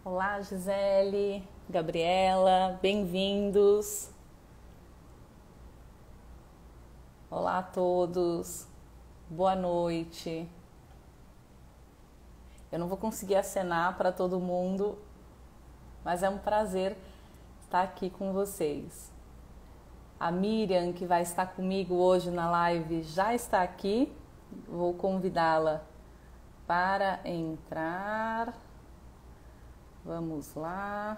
Olá, Gisele, Gabriela, bem-vindos. Olá a todos, boa noite. Eu não vou conseguir acenar para todo mundo, mas é um prazer estar aqui com vocês. A Miriam, que vai estar comigo hoje na live, já está aqui. Vou convidá-la para entrar. Vamos lá.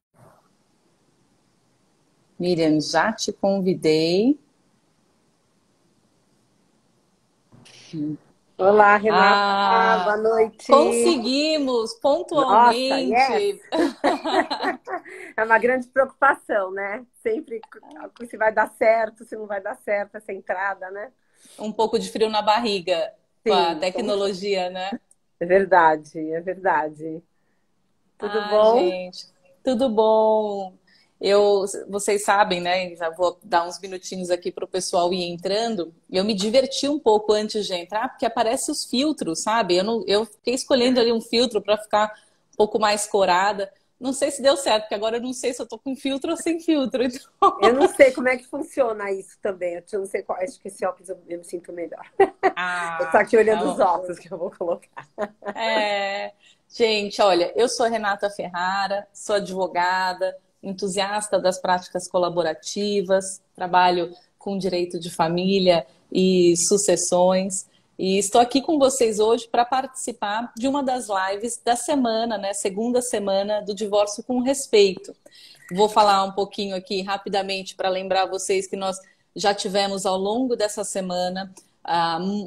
Miriam, já te convidei. Olá, Renata. Ah, Boa noite. conseguimos Nossa, yes! pontualmente. É uma grande preocupação, né? Sempre se vai dar certo, se não vai dar certo essa entrada, né? Um pouco de frio na barriga com a Sim, tecnologia, né? é verdade, é verdade. Tudo Ah, bom? gente, tudo bom? Vocês sabem, né? Já vou dar uns minutinhos aqui para o pessoal ir entrando. Eu me diverti um pouco antes de entrar, porque aparecem os filtros, sabe? Eu fiquei escolhendo ali um filtro para ficar um pouco mais corada. Não sei se deu certo, porque agora eu não sei se eu tô com filtro ou sem filtro. Eu não sei como é que funciona isso também. Eu não sei qual, acho que esse óculos eu me sinto melhor. Eu tô Ah, aqui tá olhando os bom. óculos que eu vou colocar. É, gente, olha, eu sou a Renata Ferrara, sou advogada, entusiasta das práticas colaborativas, trabalho com direito de família e sucessões, e estou aqui com vocês hoje para participar de uma das lives da semana, né, segunda semana do Divórcio com Respeito. Vou falar um pouquinho aqui rapidamente para lembrar vocês que nós já tivemos ao longo dessa semana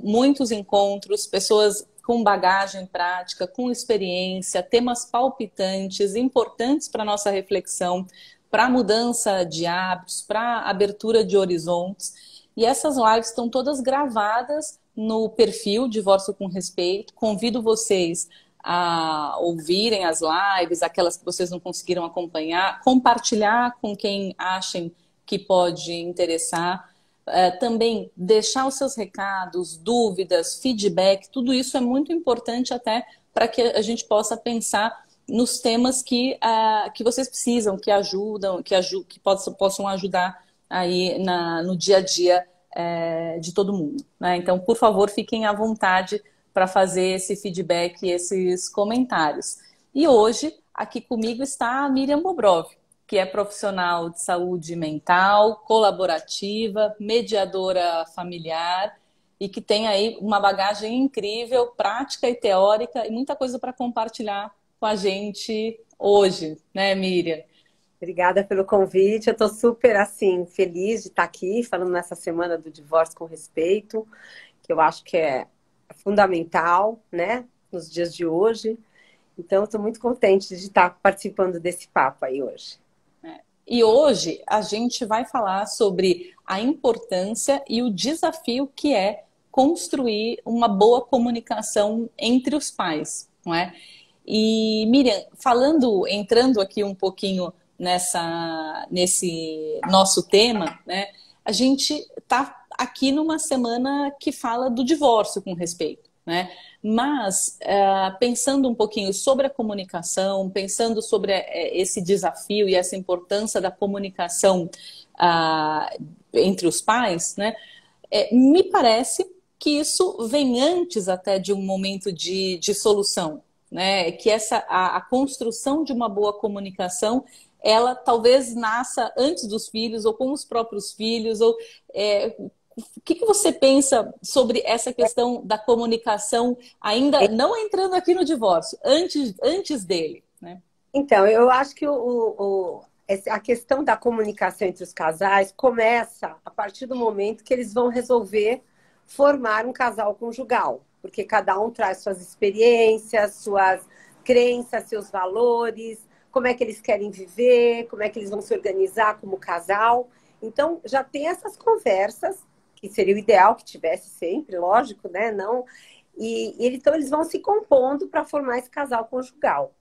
muitos encontros, pessoas com bagagem prática, com experiência, temas palpitantes, importantes para a nossa reflexão, para a mudança de hábitos, para a abertura de horizontes. E essas lives estão todas gravadas no perfil Divórcio com Respeito. Convido vocês a ouvirem as lives, aquelas que vocês não conseguiram acompanhar, compartilhar com quem achem que pode interessar. Também deixar os seus recados, dúvidas, feedback, tudo isso é muito importante até para que a gente possa pensar nos temas que vocês precisam, que ajudam, que possam ajudar aí no dia a dia de todo mundo, né? Então, por favor, fiquem à vontade para fazer esse feedback e esses comentários. E hoje, aqui comigo está a Miriam Bobrov, que é profissional de saúde mental, colaborativa, mediadora familiar e que tem aí uma bagagem incrível, prática e teórica e muita coisa para compartilhar com a gente hoje, né, Miriam? Obrigada pelo convite. Eu estou super assim feliz de estar aqui falando nessa semana do divórcio com respeito, que eu acho que é fundamental, né, nos dias de hoje. Então, estou muito contente de estar participando desse papo aí hoje. E hoje a gente vai falar sobre a importância e o desafio que é construir uma boa comunicação entre os pais, não é? E Miriam, entrando aqui um pouquinho nesse nosso tema, né? A gente está aqui numa semana que fala do divórcio com respeito, né? Mas pensando um pouquinho sobre a comunicação, pensando sobre esse desafio e essa importância da comunicação entre os pais, né? Me parece que isso vem antes até de um momento de solução, né? Que a construção de uma boa comunicação ela talvez nasça antes dos filhos ou com os próprios filhos ou o que você pensa sobre essa questão da comunicação, ainda não entrando aqui no divórcio, antes dele, né? Então, eu acho que a questão da comunicação entre os casais começa a partir do momento que eles vão resolver formar um casal conjugal, porque cada um traz suas experiências, suas crenças, seus valores, como é que eles querem viver, como é que eles vão se organizar como casal. Então, já tem essas conversas, que seria o ideal que tivesse sempre, lógico, né? Não. Então, eles vão se compondo para formar esse casal conjugal.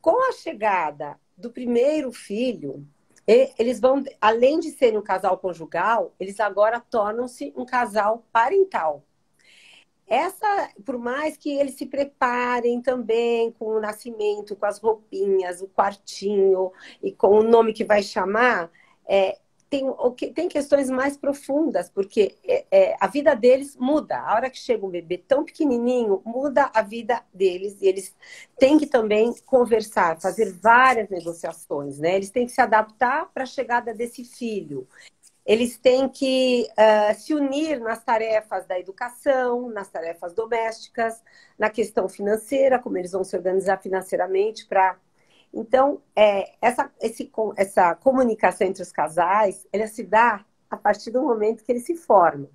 Com a chegada do primeiro filho, eles vão, além de serem um casal conjugal, eles agora tornam-se um casal parental. por mais que eles se preparem também com o nascimento, com as roupinhas, o quartinho e com o nome que vai chamar, tem questões mais profundas, porque a vida deles muda. A hora que chega um bebê tão pequenininho, muda a vida deles. E eles têm que também conversar, fazer várias negociações, né? Eles têm que se adaptar para a chegada desse filho. Eles têm que se unir nas tarefas da educação, nas tarefas domésticas, na questão financeira, como eles vão se organizar financeiramente para... Então, essa comunicação entre os casais, ela se dá a partir do momento que eles se formam,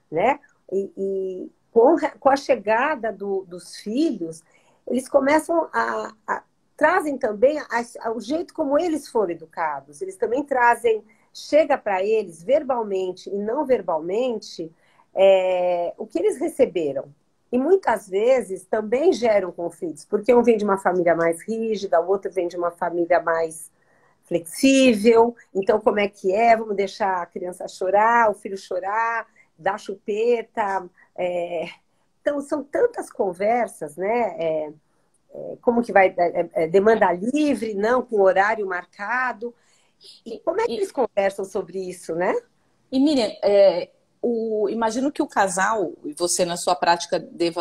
né? E com a chegada dos filhos, eles começam trazem também o jeito como eles foram educados. Eles também trazem... Chega para eles, verbalmente e não verbalmente, o que eles receberam. E muitas vezes também geram conflitos, porque um vem de uma família mais rígida, o outro vem de uma família mais flexível. Então, como é que é? Vamos deixar a criança chorar, o filho chorar, dar chupeta. Então, são tantas conversas, né? Como que vai... demanda livre, não com horário marcado. E como é que eles conversam sobre isso, né? E Miriam, imagino que o casal, e você na sua prática deve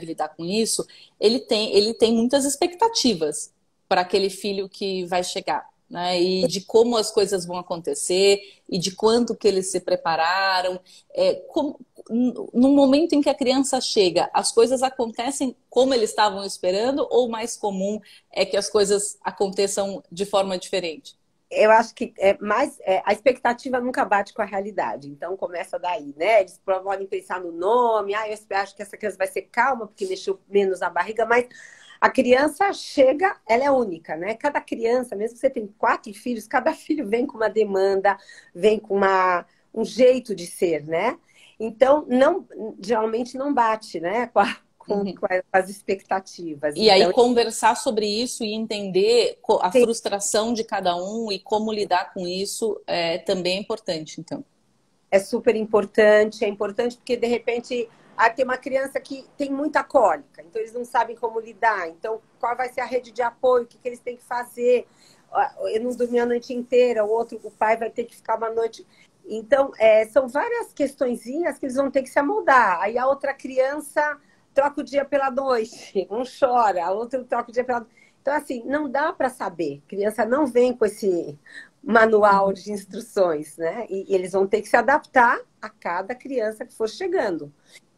lidar com isso, ele tem muitas expectativas para aquele filho que vai chegar, né? E de como as coisas vão acontecer, e de quanto que eles se prepararam. No momento em que a criança chega, as coisas acontecem como eles estavam esperando, ou mais comum é que as coisas aconteçam de forma diferente? Eu acho que a expectativa nunca bate com a realidade. Então começa daí, né? Eles podem pensar no nome, eu acho que essa criança vai ser calma porque mexeu menos na barriga, mas a criança chega, ela é única, né? Cada criança, mesmo que você tem 4 filhos, cada filho vem com uma demanda, vem com um jeito de ser, né? Então, geralmente não bate, né? Com as expectativas. E aí conversar sobre isso e entender a frustração de cada um e como lidar com isso também é importante, então. É super importante, é importante porque, de repente, tem uma criança que tem muita cólica, então eles não sabem como lidar. Então, qual vai ser a rede de apoio, o que eles têm que fazer? Eu não dormi a noite inteira, o pai vai ter que ficar uma noite... Então, são várias questõezinhas que eles vão ter que se amoldar. Aí a outra criança... troca o dia pela noite, um chora, outro troca o dia pela noite. Então, assim, não dá para saber. A criança não vem com esse manual de instruções, né? E eles vão ter que se adaptar a cada criança que for chegando.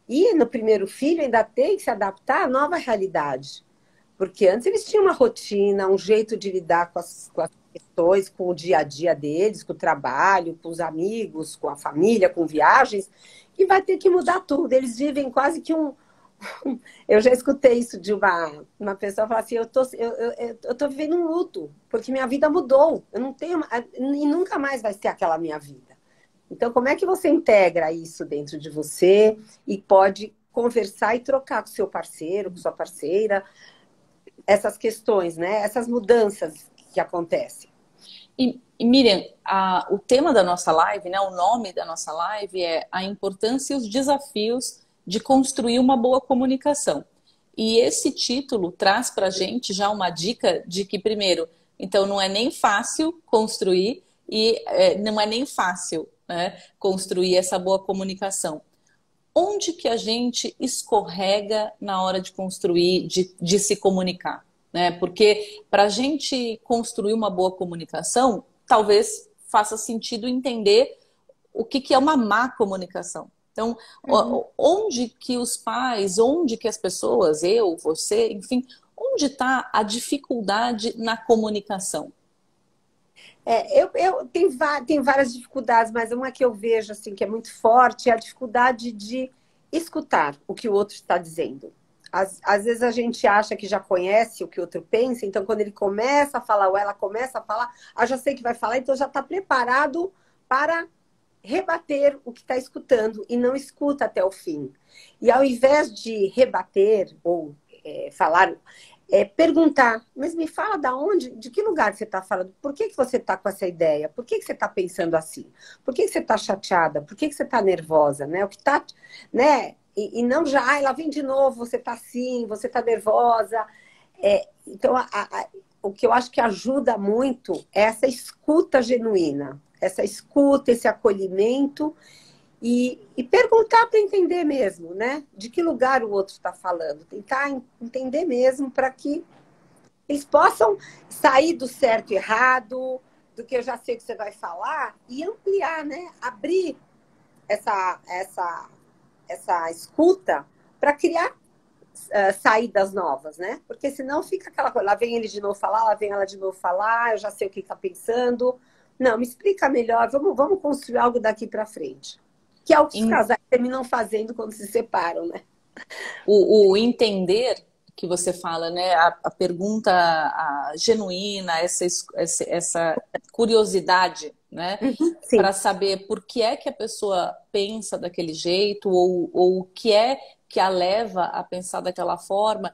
E no primeiro filho ainda tem que se adaptar à nova realidade. Porque antes eles tinham uma rotina, um jeito de lidar com as questões, com o dia a dia deles, com o trabalho, com os amigos, com a família, com viagens, e vai ter que mudar tudo. Eles vivem quase que Eu já escutei isso de uma pessoa falar assim, eu tô vivendo um luto, porque minha vida mudou. Eu não tenho, e nunca mais vai ser aquela minha vida. Então, como é que você integra isso dentro de você e pode conversar e trocar com seu parceiro, com sua parceira, essas questões, né? Essas mudanças que acontecem. E Miriam, o tema da nossa live, né, o nome da nossa live é a importância e os desafios de construir uma boa comunicação. E esse título traz para a gente já uma dica de que, primeiro, então não é nem fácil construir e não é nem fácil, né, construir essa boa comunicação. Onde que a gente escorrega na hora de construir, de se comunicar? Né? Porque para a gente construir uma boa comunicação, talvez faça sentido entender o que é uma má comunicação. Então, onde que os pais, onde que as pessoas, eu, você, enfim, onde está a dificuldade na comunicação? Tem várias dificuldades, mas uma que eu vejo assim, que é muito forte é a dificuldade de escutar o que o outro está dizendo. Às vezes a gente acha que já conhece o que o outro pensa, então quando ele começa a falar ou ela começa a falar, já sei que vai falar, então já está preparado para rebater o que está escutando e não escuta até o fim. E ao invés de rebater ou falar, perguntar, mas me fala de que lugar você está falando, por que você está com essa ideia, por que você está pensando assim, por que você está chateada, por que você está nervosa, né? O que está, né? e não já, ah, ela vem de novo, você tá assim, você tá nervosa. Então, o que eu acho que ajuda muito é essa escuta genuína, essa escuta, esse acolhimento e perguntar para entender mesmo, né? De que lugar o outro está falando. Tentar entender mesmo para que eles possam sair do certo e errado, do que eu já sei que você vai falar, e ampliar, né? Abrir essa escuta para criar saídas novas, né? Porque senão fica aquela coisa, lá vem ele de novo falar, lá vem ela de novo falar, eu já sei o que está pensando. Não, me explica melhor, vamos construir algo daqui para frente. Que é o que os casais terminam fazendo quando se separam, né? O entender que você fala, né? A pergunta genuína, essa curiosidade, né? Sim. Para saber por que é que a pessoa pensa daquele jeito ou o que é que a leva a pensar daquela forma.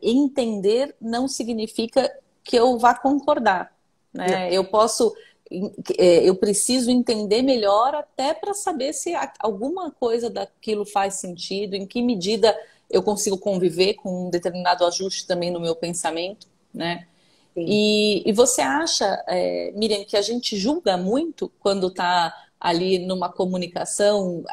Entender não significa que eu vá concordar, Não. né? Eu preciso entender melhor até para saber se alguma coisa daquilo faz sentido, em que medida eu consigo conviver com um determinado ajuste também no meu pensamento, né? Sim. E você acha, Miriam, que a gente julga muito quando está ali numa comunicação,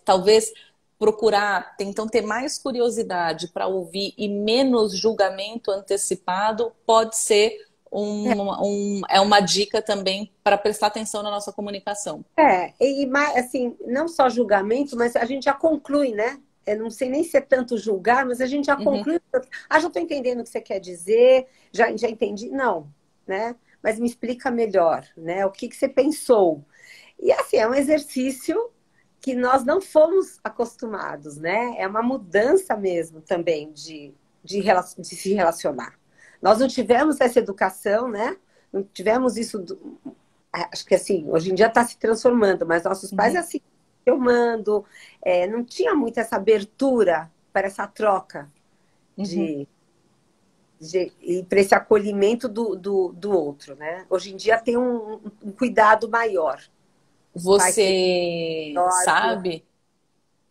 talvez procurar, então ter mais curiosidade para ouvir e menos julgamento antecipado pode ser uma dica também para prestar atenção na nossa comunicação. Assim, não só julgamento, mas a gente já conclui, né? Eu não sei nem se é tanto julgar, mas a gente já Uhum. conclui. Ah, já estou entendendo o que você quer dizer, já entendi. Não, né? Mas me explica melhor, né? O que você pensou? E assim, é um exercício que nós não fomos acostumados, né? É uma mudança mesmo também de se relacionar. Nós não tivemos essa educação, né? Não tivemos isso. Acho que assim, hoje em dia está se transformando, mas nossos pais Uhum. assim, filmando, não tinha muito essa abertura para essa troca Uhum. e para esse acolhimento do outro, né? Hoje em dia tem um cuidado maior. Pai que Você dorme. sabe?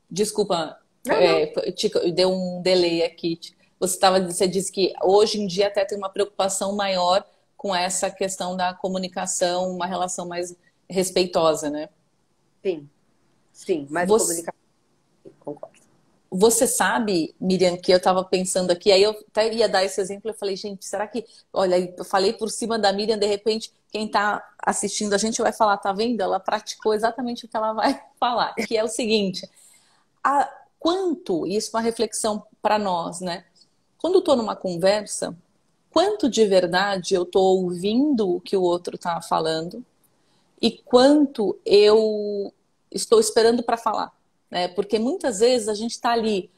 Desculpa, Não, não. deu um delay aqui. Você disse que hoje em dia até tem uma preocupação maior com essa questão da comunicação, uma relação mais respeitosa, né? Sim, sim, mais Você, comunicação, concordo. você sabe, Miriam, que eu estava pensando aqui, aí eu até ia dar esse exemplo, eu falei, gente, será que, olha, eu falei por cima da Miriam, de repente, quem está assistindo a gente vai falar, tá vendo? Ela praticou exatamente o que ela vai falar, que é o seguinte, isso é uma reflexão para nós, né? Quando eu estou numa conversa, quanto de verdade eu estou ouvindo o que o outro está falando e quanto eu estou esperando para falar, né? Porque muitas vezes a gente está ali,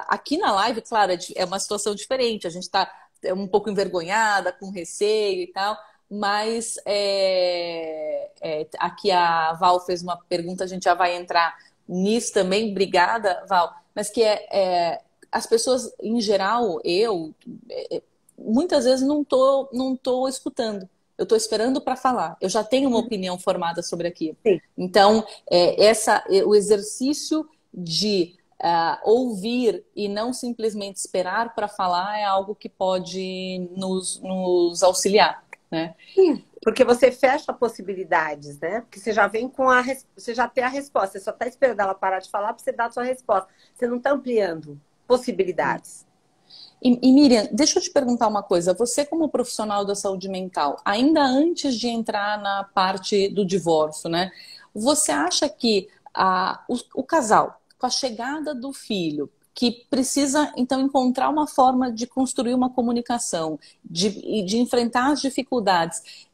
aqui na live, claro, é uma situação diferente, a gente está um pouco envergonhada, com receio e tal, mas aqui a Val fez uma pergunta, a gente já vai entrar nisso também, obrigada, Val, mas as pessoas, em geral, muitas vezes não tô escutando. Eu estou esperando para falar. Eu já tenho uma opinião formada sobre aquilo. Sim. Então, o exercício de ouvir e não simplesmente esperar para falar é algo que pode nos auxiliar, né? Sim, porque você fecha possibilidades, né? Porque você já vem você já tem a resposta, você só está esperando ela parar de falar para você dar a sua resposta. Você não está ampliando possibilidades. E Miriam, deixa eu te perguntar uma coisa. Você, como profissional da saúde mental, ainda antes de entrar na parte do divórcio, né? Você acha que o casal, com a chegada do filho, que precisa então encontrar uma forma de construir uma comunicação, de enfrentar as dificuldades,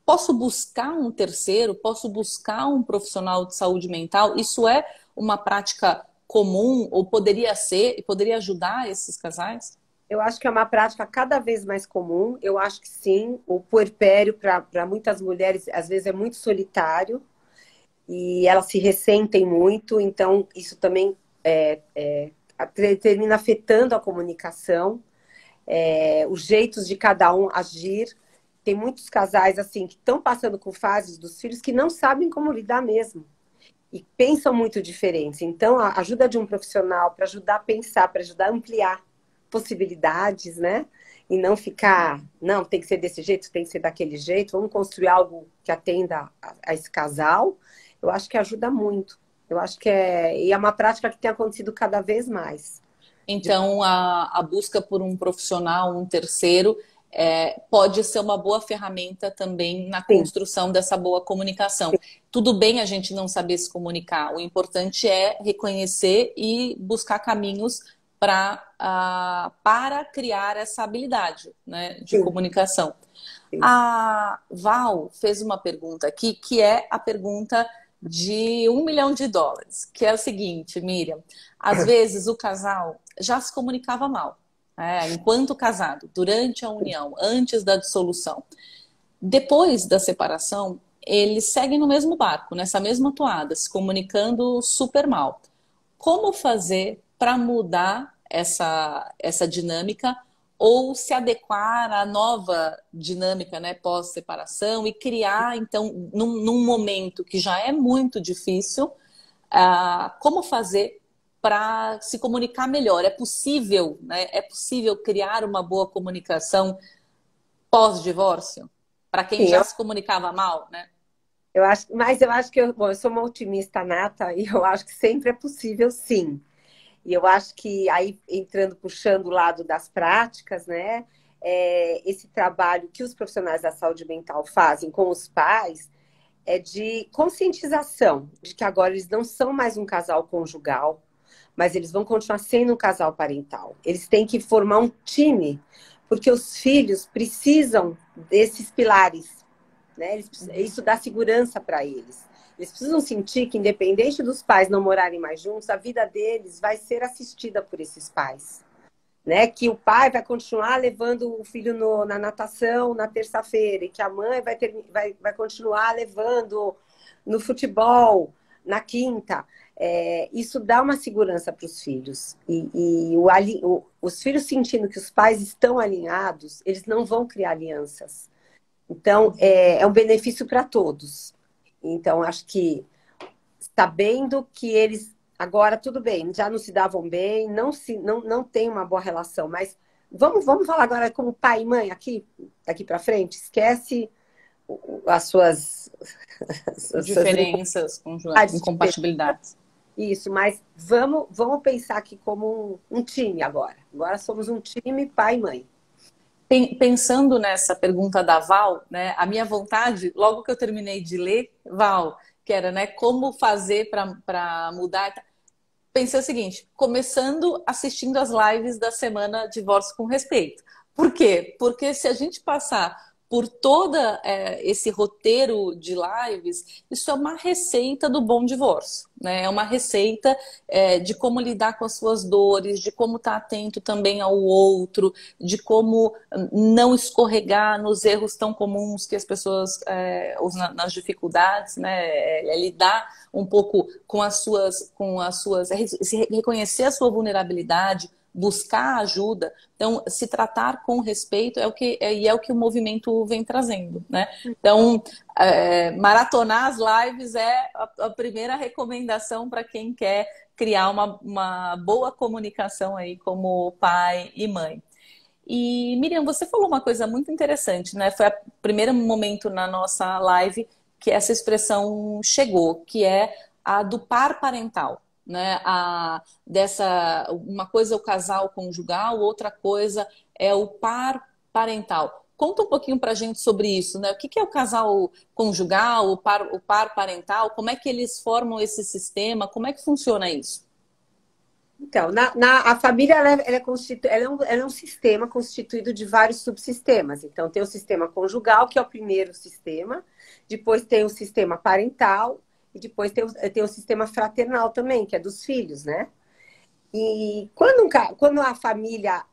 posso buscar um terceiro, posso buscar um profissional de saúde mental? Isso é uma prática comum ou poderia ser e poderia ajudar esses casais? Eu acho que é uma prática cada vez mais comum. Eu acho que sim, o puerpério para muitas mulheres às vezes é muito solitário e elas se ressentem muito, então isso também termina afetando a comunicação, os jeitos de cada um agir. Tem muitos casais assim que estão passando com fases dos filhos que não sabem como lidar mesmo. e pensam muito diferentes. Então, a ajuda de um profissional para ajudar a pensar, para ajudar a ampliar possibilidades, né? E não ficar, não, tem que ser desse jeito, tem que ser daquele jeito, vamos construir algo que atenda a esse casal. Eu acho que ajuda muito. Eu acho que e é uma prática que tem acontecido cada vez mais. Então, a busca por um profissional, um terceiro, pode ser uma boa ferramenta também na Sim, construção dessa boa comunicação. Tudo bem a gente não saber se comunicar, o importante é reconhecer e buscar caminhos para criar essa habilidade, né, de sim, comunicação. sim. A Val fez uma pergunta aqui, que é a pergunta de US$ 1 milhão, que é o seguinte, Miriam, às vezes o casal já se comunicava mal, enquanto casado, durante a união, antes da dissolução. Depois da separação, eles seguem no mesmo barco, nessa mesma toada, se comunicando super mal. Como fazer para mudar essa dinâmica ou se adequar à nova dinâmica, né, pós-separação e criar, então, num momento que já é muito difícil, como fazer para se comunicar melhor? É possível, né? É possível criar uma boa comunicação pós-divórcio? Para quem Sim, já se comunicava mal, né? eu acho, mas eu acho que bom, eu sou uma otimista nata e eu acho que sempre é possível, sim. E eu acho que aí entrando, puxando o lado das práticas, né? Esse trabalho que os profissionais da saúde mental fazem com os pais é de conscientização de que agora eles não são mais um casal conjugal, mas eles vão continuar sendo um casal parental. Eles têm que formar um time, porque os filhos precisam desses pilares, né? Isso dá segurança para eles. Eles precisam sentir que, independente dos pais não morarem mais juntos, a vida deles vai ser assistida por esses pais. Né? Que o pai vai continuar levando o filho na natação na terça-feira, e que a mãe vai continuar levando no futebol na quinta. Isso dá uma segurança para os filhos. Os filhos sentindo que os pais estão alinhados, eles não vão criar alianças. Então, é um benefício para todos. Então, acho que sabendo que eles agora tudo bem, já não se davam bem, não tem uma boa relação, mas vamos falar agora como pai e mãe aqui, daqui para frente, esquece as suas, as suas Diferenças, incompatibilidades. isso, mas vamos pensar aqui como um time agora. Agora somos um time pai e mãe. Pensando nessa pergunta da Val, né, a minha vontade, logo que eu terminei de ler, Val, que era, né, como fazer para mudar, pensei o seguinte, começando assistindo as lives da semana Divórcio com Respeito. Por quê? Porque se a gente passar por toda esse roteiro de lives, isso é uma receita do bom divórcio, né? É uma receita de como lidar com as suas dores, de como estar atento também ao outro, de como não escorregar nos erros tão comuns que as pessoas usam nas dificuldades, né? Lidar um pouco com as suas, reconhecer a sua vulnerabilidade, buscar ajuda. Então, se tratar com respeito é o que o movimento vem trazendo, né? Então, maratonar as lives é a primeira recomendação para quem quer criar uma boa comunicação aí como pai e mãe. E, Miriam, você falou uma coisa muito interessante, né? Foi o primeiro momento na nossa live que essa expressão chegou, que é a do par parental, né? Uma coisa é o casal conjugal, outra coisa é o par parental. Conta um pouquinho para a gente sobre isso, né? O que é o casal conjugal, o par parental? Como é que eles formam esse sistema? Como é que funciona isso? Então, a família ela é um sistema constituído de vários subsistemas. Então, tem o sistema conjugal, que é o primeiro sistema, depois tem o sistema parental, e depois tem o sistema fraternal também, que é dos filhos, né? E quando a família,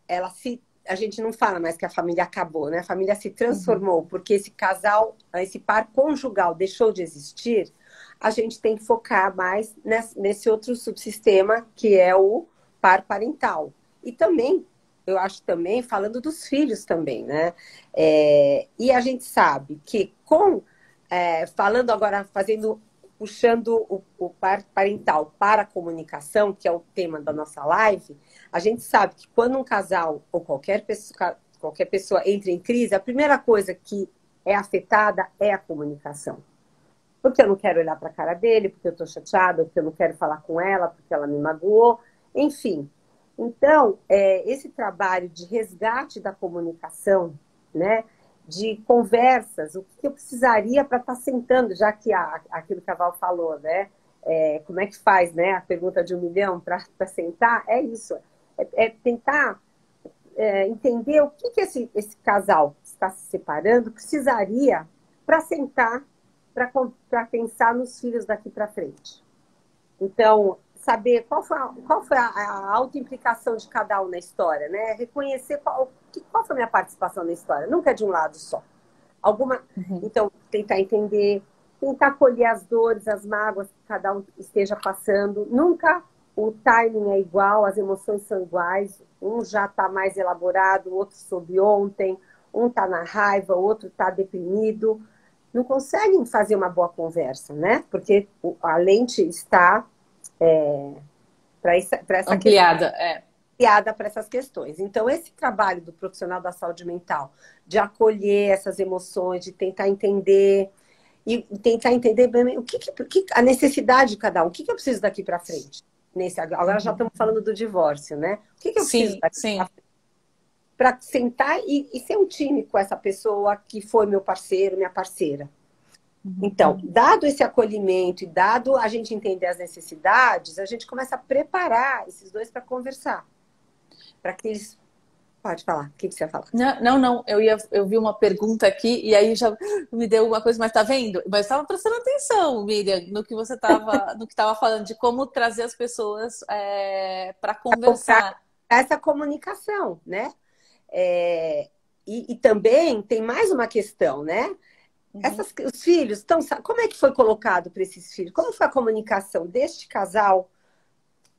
a gente não fala mais que a família acabou, né? A família se Uhum. transformou porque esse casal, esse par conjugal deixou de existir, a gente tem que focar mais nesse outro subsistema que é o par parental. E também, eu acho também, falando dos filhos também, né? E a gente sabe que falando agora, fazendo puxando o par parental para a comunicação, que é o tema da nossa live, a gente sabe que quando um casal ou qualquer pessoa entra em crise, a primeira coisa que é afetada é a comunicação. Porque eu não quero olhar para a cara dele, porque eu estou chateada, porque eu não quero falar com ela, porque ela me magoou, enfim. Então, esse trabalho de resgate da comunicação, né, de conversas, o que eu precisaria para estar sentando, já que aquilo que a Val falou, né? Como é que faz, né? A pergunta de 1 milhão para sentar, é isso. Tentar entender o que esse casal que está se separando precisaria para sentar, para pensar nos filhos daqui para frente. Então, saber qual foi a autoimplicação de cada um na história, né? Reconhecer qual foi a minha participação na história. Nunca é de um lado só. Então, tentar entender, tentar acolher as dores, as mágoas que cada um esteja passando. Nunca o timing é igual, as emoções são iguais. Um já está mais elaborado, o outro soube ontem. Um está na raiva, o outro está deprimido. Não conseguem fazer uma boa conversa, né? Porque a lente está para essa ampliada, ampliada para essas questões. Então, esse trabalho do profissional da saúde mental, de acolher essas emoções, de tentar entender e tentar entender bem a necessidade de cada um. O que eu preciso daqui para frente? Agora já estamos falando do divórcio, né? O que eu preciso daqui para frente? Para sentar e ser um time com essa pessoa que foi meu parceiro, minha parceira. Então, dado esse acolhimento e dado a gente entender as necessidades, a gente começa a preparar esses dois para conversar. Para que eles... Pode falar. O que você ia falar? Não. Eu vi uma pergunta aqui e aí já me deu uma coisa, mas tá vendo? Mas estava prestando atenção, Miriam, no que você estava falando, de como trazer as pessoas para conversar. Essa comunicação, né? E também tem mais uma questão, né? Os filhos estão... Como é que foi colocado para esses filhos? Como foi a comunicação deste casal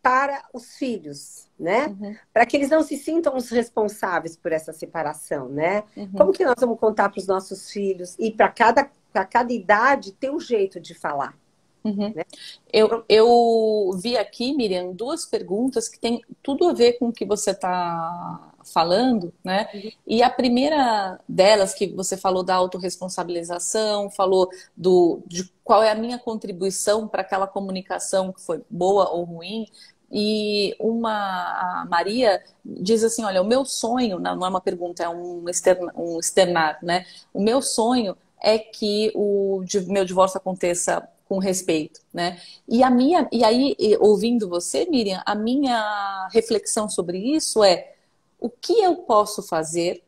para os filhos, né? Para que eles não se sintam os responsáveis por essa separação, né? Como que nós vamos contar para os nossos filhos? E para cada idade ter um jeito de falar. Né? Eu vi aqui, Miriam, 2 perguntas que têm tudo a ver com o que você está falando, né? E a primeira delas, que você falou da autorresponsabilização, falou de qual é a minha contribuição para aquela comunicação que foi boa ou ruim. E a Maria diz assim, olha, o meu sonho, não é uma pergunta, é um externar, né? O meu sonho é que o meu divórcio aconteça com respeito, né? E aí, ouvindo você, Miriam, a minha reflexão sobre isso é: o que eu posso fazer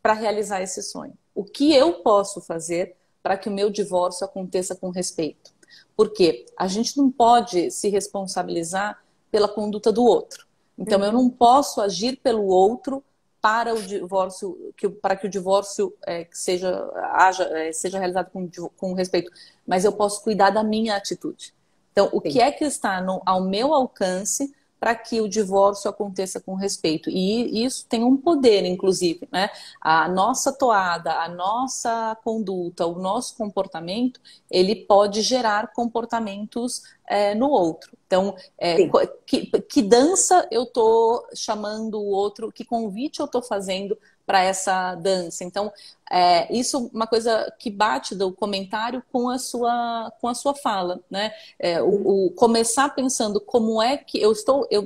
para realizar esse sonho? O que eu posso fazer para que o meu divórcio aconteça com respeito? Porque a gente não pode se responsabilizar pela conduta do outro. Então, eu não posso agir pelo outro para o divórcio, para que o divórcio seja realizado com respeito, mas eu posso cuidar da minha atitude. Então, o que é que está ao meu alcance para que o divórcio aconteça com respeito? E isso tem um poder, inclusive, né? A nossa toada, a nossa conduta, o nosso comportamento, ele pode gerar comportamentos no outro. Então, que dança eu estou chamando o outro, que convite eu estou fazendo para essa dança? Então, isso é uma coisa que bate do comentário com a sua fala, né? Começar pensando como é que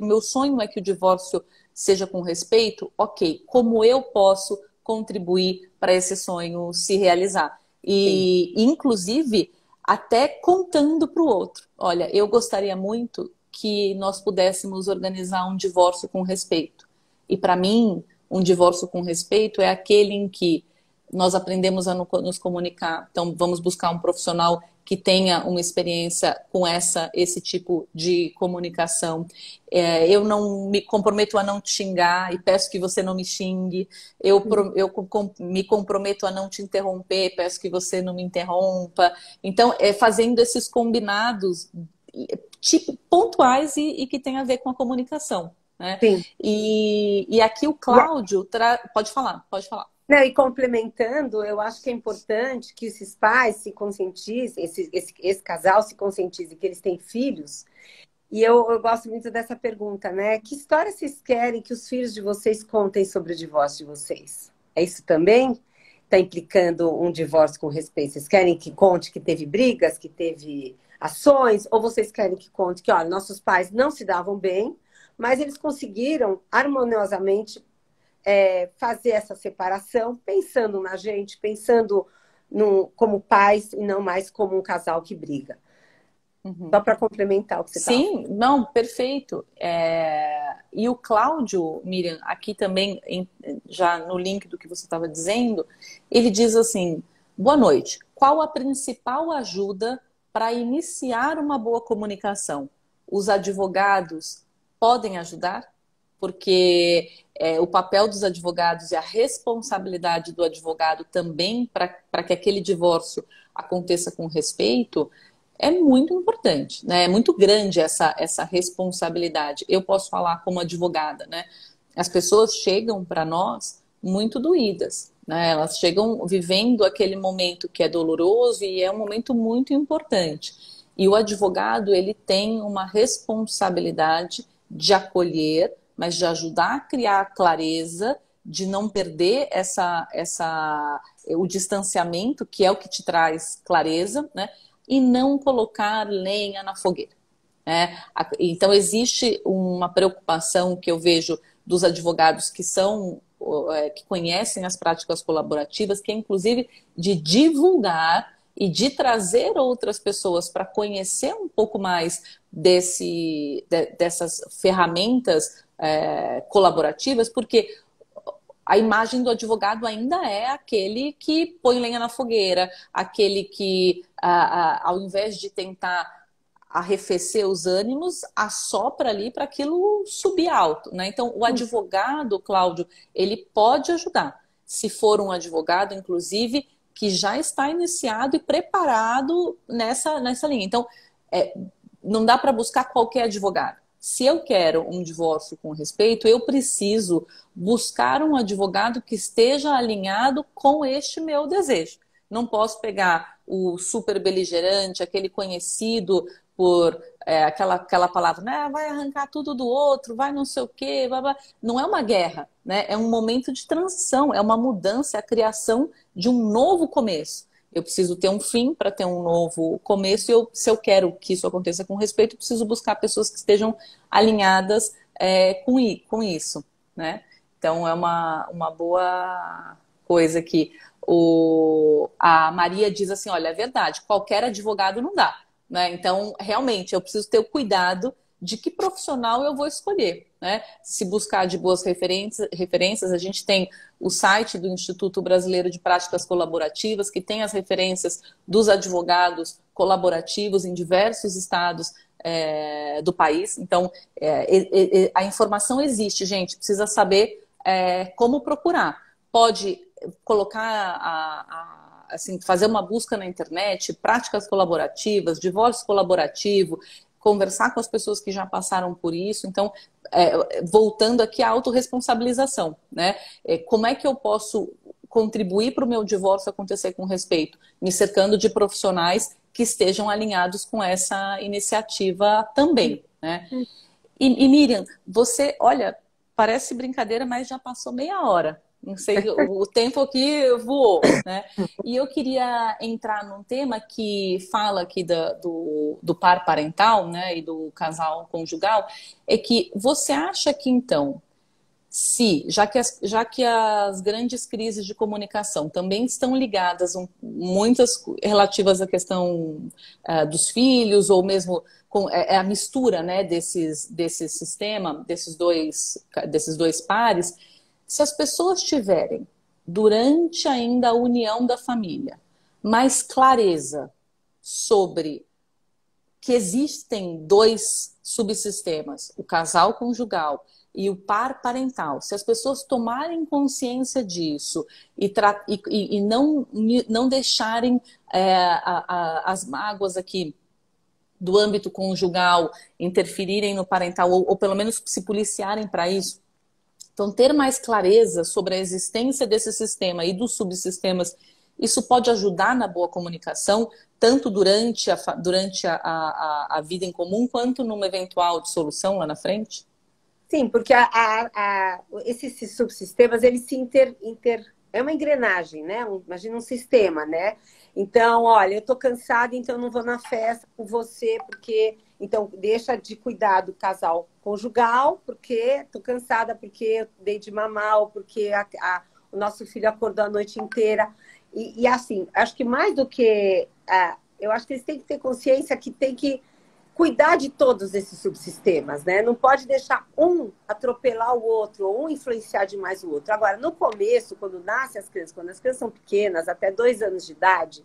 meu sonho é que o divórcio seja com respeito, ok, como eu posso contribuir para esse sonho se realizar? E, inclusive, até contando para o outro. Olha, eu gostaria muito que nós pudéssemos organizar um divórcio com respeito. E para mim, um divórcio com respeito é aquele em que nós aprendemos a nos comunicar. Então, vamos buscar um profissional que tenha uma experiência com esse tipo de comunicação. Eu não me comprometo a não te xingar e peço que você não me xingue. Eu me comprometo a não te interromper, peço que você não me interrompa. Então, fazendo esses combinados pontuais e que tem a ver com a comunicação. Né? Sim. E aqui o Cláudio... Pode falar. Não, e complementando, eu acho que é importante que esses pais se conscientizem, esse casal se conscientize que eles têm filhos. E eu gosto muito dessa pergunta, né? Que história vocês querem que os filhos de vocês contem sobre o divórcio de vocês? É isso também? Está implicando um divórcio com respeito? Vocês querem que conte que teve brigas, que teve ações? Ou vocês querem que conte que, olha, nossos pais não se davam bem, mas eles conseguiram harmoniosamente fazer essa separação, pensando na gente, pensando como pais e não mais como um casal que briga. Uhum. Só para complementar o que você estava Sim, não, perfeito. E o Cláudio, Miriam, aqui também, já no link do que você estava dizendo, ele diz assim: boa noite. Qual a principal ajuda para iniciar uma boa comunicação? Os advogados podem ajudar? Porque o papel dos advogados e a responsabilidade do advogado também para que aquele divórcio aconteça com respeito é muito importante, né? É muito grande essa responsabilidade. Eu posso falar como advogada, né? As pessoas chegam para nós muito doídas, né? Elas chegam vivendo aquele momento que é doloroso e é um momento muito importante. E o advogado, ele tem uma responsabilidade de acolher, mas de ajudar a criar clareza, de não perder o distanciamento, que é o que te traz clareza, né? E não colocar lenha na fogueira, né? Então existe uma preocupação que eu vejo dos advogados que conhecem as práticas colaborativas, que é inclusive de divulgar e de trazer outras pessoas para conhecer um pouco mais dessas ferramentas colaborativas, porque a imagem do advogado ainda é aquele que põe lenha na fogueira, aquele que, ao invés de tentar arrefecer os ânimos, assopra ali para aquilo subir alto, né? Então, o advogado, Cláudio, ele pode ajudar. Se for um advogado, inclusive, que já está iniciado e preparado nessa linha. Então, não dá para buscar qualquer advogado. Se eu quero um divórcio com respeito, eu preciso buscar um advogado que esteja alinhado com este meu desejo. Não posso pegar o super beligerante, aquele conhecido por aquela palavra, né? Vai arrancar tudo do outro, vai não sei o quê. Blá, blá. Não é uma guerra, né? É um momento de transição, é uma mudança, é a criação de um novo começo. Eu preciso ter um fim para ter um novo começo e se eu quero que isso aconteça com respeito, eu preciso buscar pessoas que estejam alinhadas com isso, né? Então é uma boa coisa que a Maria diz assim, olha, é verdade, qualquer advogado não dá, né? Então, realmente, eu preciso ter o cuidado de que profissional eu vou escolher, né? Se buscar de boas referências, a gente tem o site do Instituto Brasileiro de Práticas Colaborativas, que tem as referências dos advogados colaborativos em diversos estados do país. Então, a informação existe, gente, precisa saber como procurar. Pode colocar assim, fazer uma busca na internet, práticas colaborativas, divórcio colaborativo, conversar com as pessoas que já passaram por isso. Então, voltando aqui à autorresponsabilização, né? Como é que eu posso contribuir para o meu divórcio acontecer com respeito? Me cercando de profissionais que estejam alinhados com essa iniciativa também, né? E Miriam, você, olha, parece brincadeira, mas já passou meia hora. Não sei, o tempo aqui voou, né? E eu queria entrar num tema que fala aqui do par parental, né, e do casal conjugal, é que você acha que, então, já que as grandes crises de comunicação também estão ligadas, muitas relativas à questão dos filhos, ou mesmo com a mistura, né, desse sistema, desses dois pares, se as pessoas tiverem, durante ainda a união da família, mais clareza sobre que existem dois subsistemas, o casal conjugal e o par parental, se as pessoas tomarem consciência disso e não deixarem as mágoas aqui do âmbito conjugal interferirem no parental, ou pelo menos se policiarem para isso, Então, ter mais clareza sobre a existência desse sistema e dos subsistemas, isso pode ajudar na boa comunicação, tanto durante a vida em comum, quanto numa eventual dissolução lá na frente? Sim, porque esses subsistemas, eles é uma engrenagem, né? Imagina um sistema, né? Então, olha, eu tô cansada, então eu não vou na festa com você, porque... Então, deixa de cuidar do casal conjugal, porque tô cansada, porque eu dei de mamar, ou porque o nosso filho acordou a noite inteira. E assim, acho que mais do que... eu acho que eles têm que ter consciência que tem que cuidar de todos esses subsistemas, né? Não pode deixar um atropelar o outro, ou um influenciar demais o outro. Agora, no começo, quando nascem as crianças, quando as crianças são pequenas, até 2 anos de idade,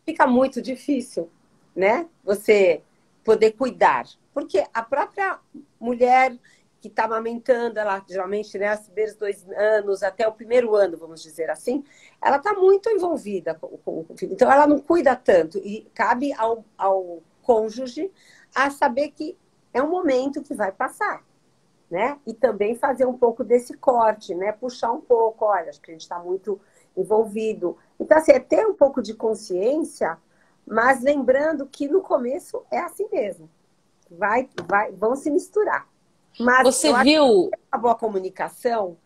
fica muito difícil, né? Você poder cuidar. Porque a própria mulher que está amamentando, ela geralmente, né, os primeiros 2 anos, até o primeiro ano, vamos dizer assim, ela está muito envolvida com o filho. Então, ela não cuida tanto. E cabe ao cônjuge a saber que é um momento que vai passar, né? E também fazer um pouco desse corte, né? Puxar um pouco, olha, acho que a gente está muito envolvido. Então, assim, é ter um pouco de consciência, mas lembrando que no começo é assim mesmo. Vão se misturar. Mas Você eu acho que viu? a boa comunicação,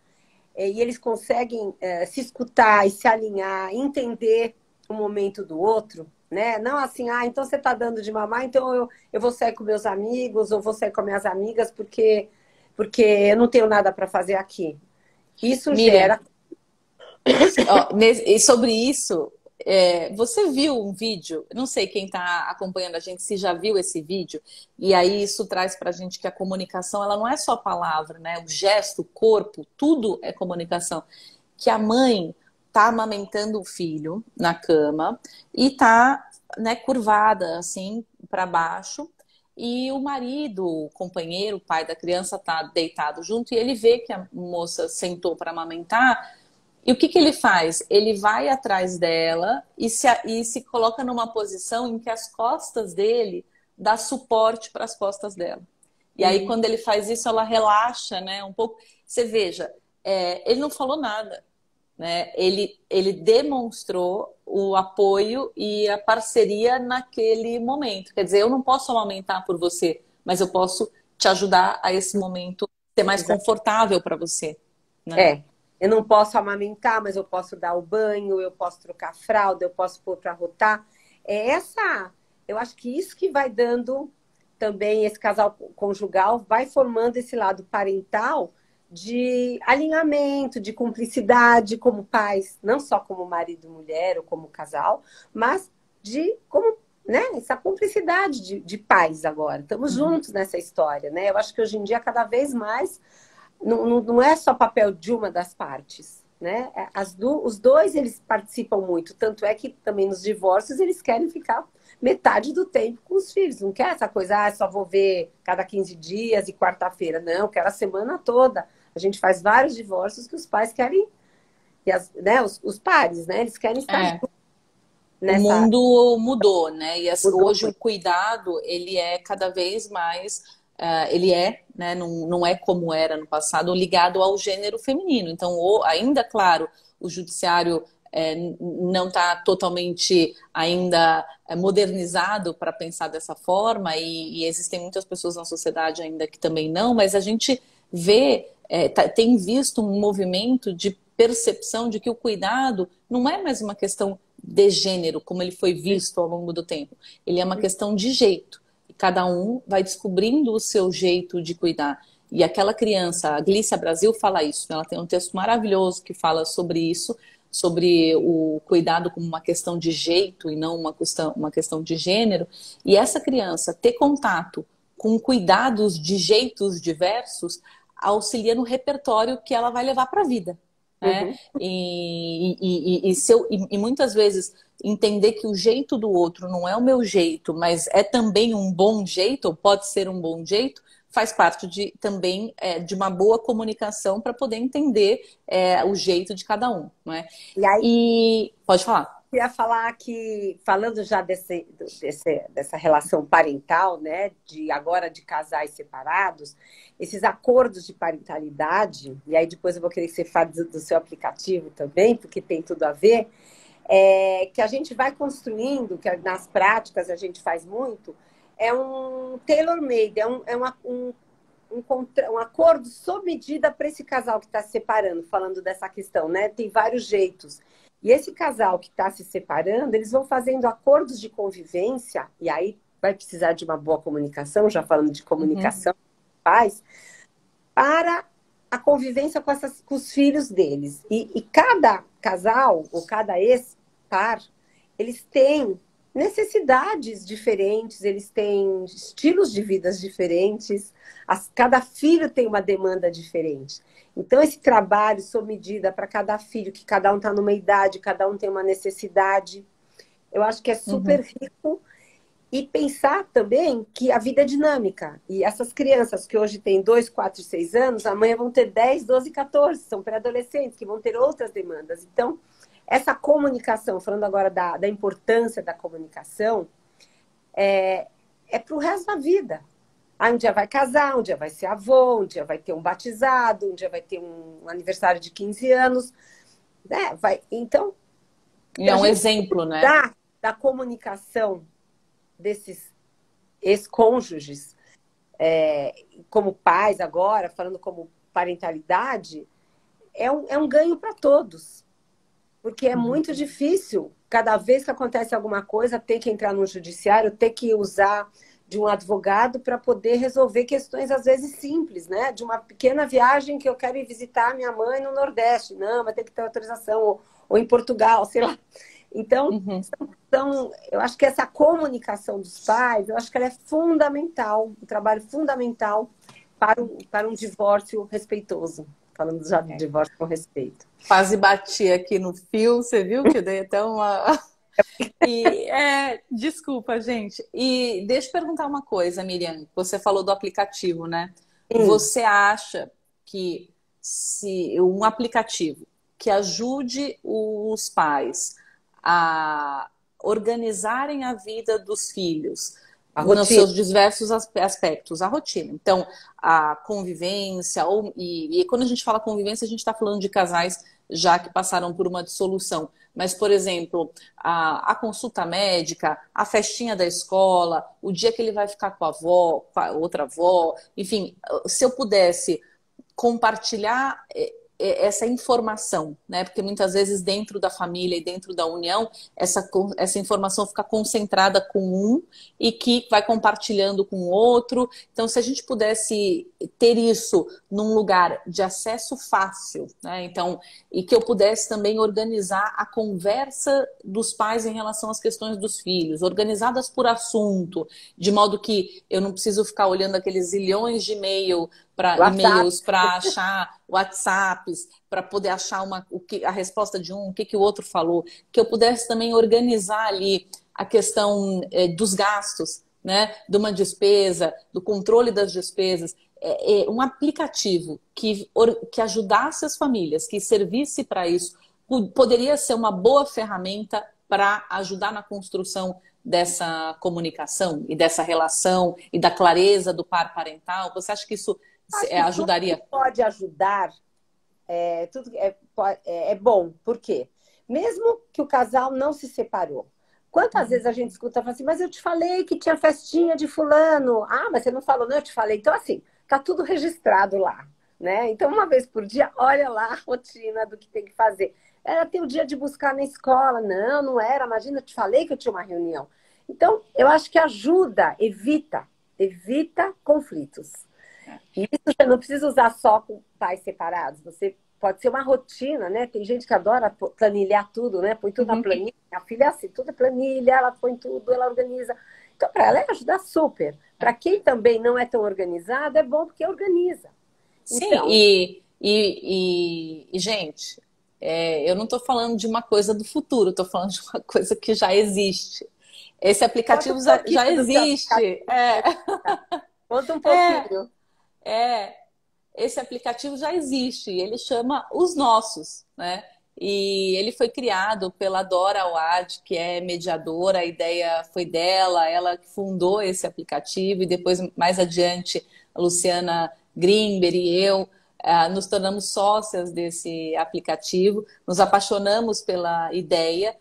e eles conseguem se escutar e se alinhar, entender o momento do outro, né? Não assim, então você está dando de mamar, então eu vou sair com meus amigos, ou vou sair com minhas amigas, porque eu não tenho nada para fazer aqui. Isso Miriam, gera... e sobre isso, você viu um vídeo? Não sei quem está acompanhando a gente se já viu esse vídeo. E aí isso traz para a gente que a comunicação ela não é só palavra, né? O gesto, o corpo, tudo é comunicação. Que a mãe está amamentando o filho na cama e está, né, curvada assim para baixo. E o marido, o companheiro, o pai da criança está deitado junto e ele vê que a moça sentou para amamentar. E o que que ele faz? Ele vai atrás dela e se coloca numa posição em que as costas dele dá suporte para as costas dela. E aí, quando ele faz isso, ela relaxa, né, um pouco. Você veja, ele não falou nada, né? Ele demonstrou o apoio e a parceria naquele momento. Quer dizer, eu não posso amamentar por você, mas eu posso te ajudar a esse momento ser mais confortável para você, né? Eu não posso amamentar, mas eu posso dar o banho, eu posso trocar a fralda, eu posso pôr para rotar. Eu acho que isso que vai dando também, esse casal conjugal, vai formando esse lado parental de alinhamento, de cumplicidade como pais, não só como marido e mulher ou como casal, mas como, né, essa cumplicidade de pais agora. Estamos juntos nessa história, né? Eu acho que hoje em dia, cada vez mais, não é só papel de uma das partes, né? Os dois, eles participam muito. Tanto é que também nos divórcios eles querem ficar metade do tempo com os filhos. Não quer essa coisa, só vou ver cada 15 dias e quarta-feira. Não, quero a semana toda. A gente faz vários divórcios que os pais querem, né, os pares, né? Eles querem estar juntos O nessa... mundo mudou, né? E Mudou hoje o muito. cuidado, ele é cada vez mais, né? Não é como era no passado, ligado ao gênero feminino. Então, ainda, claro, o judiciário não está totalmente ainda modernizado para pensar dessa forma, e existem muitas pessoas na sociedade ainda que também não, mas a gente vê, tem visto um movimento de percepção de que o cuidado não é mais uma questão de gênero, como ele foi visto ao longo do tempo. Ele é uma questão de jeito. E cada um vai descobrindo o seu jeito de cuidar. E aquela criança, a Glícia Brasil fala isso, né? Ela tem um texto maravilhoso que fala sobre isso, sobre o cuidado como uma questão de jeito e não uma questão de gênero. E essa criança ter contato com cuidados de jeitos diversos auxilia no repertório que ela vai levar para a vida. Né? E muitas vezes entender que o jeito do outro não é o meu jeito, mas é também um bom jeito, ou pode ser um bom jeito, faz parte também de uma boa comunicação para poder entender o jeito de cada um. Não é? E aí, E pode falar. queria falar que, falando já dessa relação parental, né, de agora de casais separados, esses acordos de parentalidade, e aí depois eu vou querer que você fale do seu aplicativo também, porque tem tudo a ver, que a gente vai construindo, que nas práticas a gente faz muito, é um tailor-made, um acordo sob medida para esse casal que está se separando, falando dessa questão, né? Tem vários jeitos. E esse casal que está se separando, eles vão fazendo acordos de convivência, e aí vai precisar de uma boa comunicação, já falando de comunicação, pais, para a convivência com os filhos deles. E cada casal, ou cada ex-par, eles têm necessidades diferentes, eles têm estilos de vidas diferentes, cada filho tem uma demanda diferente. Então, esse trabalho sob medida para cada filho, que cada um está numa idade, cada um tem uma necessidade, eu acho que é super rico. E pensar também que a vida é dinâmica. E essas crianças que hoje têm 2, 4, 6 anos, amanhã vão ter 10, 12, 14, são pré-adolescentes, que vão ter outras demandas. Então, essa comunicação, falando agora da importância da comunicação, é para o resto da vida. Aí um dia vai casar, um dia vai ser avô, um dia vai ter um batizado, um dia vai ter um aniversário de 15 anos. Né? Então, e é um exemplo, né? Da comunicação desses ex-cônjuges, como pais agora, falando como parentalidade, é um ganho para todos. Porque é muito difícil, cada vez que acontece alguma coisa, ter que entrar no judiciário, ter que usar de um advogado para poder resolver questões, às vezes, simples, né? De uma pequena viagem que eu quero ir visitar minha mãe no Nordeste. Não, vai ter que ter autorização, ou em Portugal, sei lá. Então, eu acho que essa comunicação dos pais, eu acho que ela é fundamental, um trabalho fundamental para um divórcio respeitoso. Falando já de divórcio com respeito. Quase bati aqui no fio, você viu que dei até uma... Desculpa, gente. E deixa eu perguntar uma coisa, Miriam. Você falou do aplicativo, né? Sim. Você acha que se um aplicativo que ajude os pais a organizarem a vida dos filhos nos seus diversos aspectos, a rotina. Então, a convivência, e quando a gente fala convivência, a gente está falando de casais já que passaram por uma dissolução. Mas, por exemplo, a consulta médica, a festinha da escola, o dia que ele vai ficar com a avó, com a outra avó, enfim, se eu pudesse compartilhar essa informação, né? Porque muitas vezes dentro da família e dentro da união, essa informação fica concentrada com um e que vai compartilhando com o outro. Então, se a gente pudesse ter isso num lugar de acesso fácil, né? Então, e que eu pudesse também organizar a conversa dos pais em relação às questões dos filhos, organizadas por assunto, de modo que eu não preciso ficar olhando aqueles zilhões de e-mails para achar WhatsApps, para poder achar a resposta de um, o que o outro falou, que eu pudesse também organizar ali a questão dos gastos, né, de uma despesa, do controle das despesas, um aplicativo que ajudasse as famílias, que servisse para isso, poderia ser uma boa ferramenta para ajudar na construção dessa comunicação e dessa relação e da clareza do par parental. Você acha que isso ajudaria? Pode ajudar, tudo é bom. Por quê? Mesmo que o casal não se separou. Quantas vezes a gente escuta assim, mas eu te falei que tinha festinha de fulano. Ah, mas você não falou, não, eu te falei. Então, assim, tá tudo registrado lá, né? Então, uma vez por dia, olha lá a rotina do que tem que fazer. Era ter o dia de buscar na escola. Não, não era. Imagina, eu te falei que eu tinha uma reunião. Então, eu acho que ajuda, evita conflitos. E isso você não precisa usar só com pais separados. Você pode ser uma rotina, né? Tem gente que adora planilhar tudo, né? Põe tudo na planilha. A filha é assim, tudo é planilha, ela põe tudo, ela organiza. Então, para ela ajuda super. Para quem também não é tão organizado, é bom porque organiza. Sim, então... gente, eu não estou falando de uma coisa do futuro, estou falando de uma coisa que já existe. Esse aplicativo já existe. Conta um pouquinho. Esse aplicativo já existe, ele chama Os Nossos, né? e ele foi criado pela Dora Awad, que é mediadora. A ideia foi dela, ela que fundou esse aplicativo, e depois, mais adiante, a Luciana Grimber e eu nos tornamos sócias desse aplicativo, nos apaixonamos pela ideia